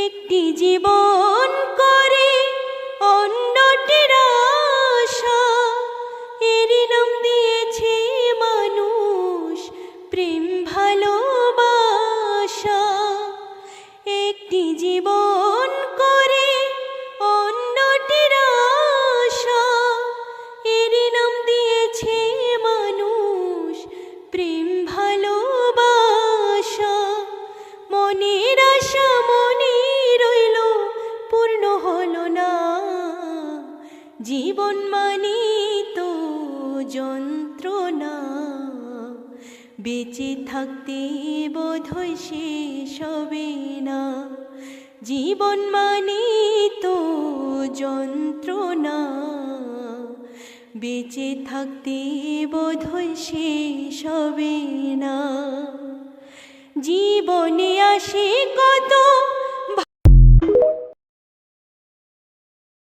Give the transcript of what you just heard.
একটি জীবন করে অন্যটির আশা, এরই নাম দিয়েছে মানুষ প্রেম ভালোবাসা। একটি জীবন করে অন্যটির আশা, এরই নাম দিয়েছে মানুষ প্রেম ভালোবাসা। মনের আশা মনে রইল পূর্ণ হলো না, জীবন মানে তো যন্ত্রণা। বেঁচে থাকতে বোধহয় শেষ হবে না, জীবন মানে তো যন্ত্রণা। বেঁচে থাকতে বোধহয় শেষ হবে না। জীবনে আসে কত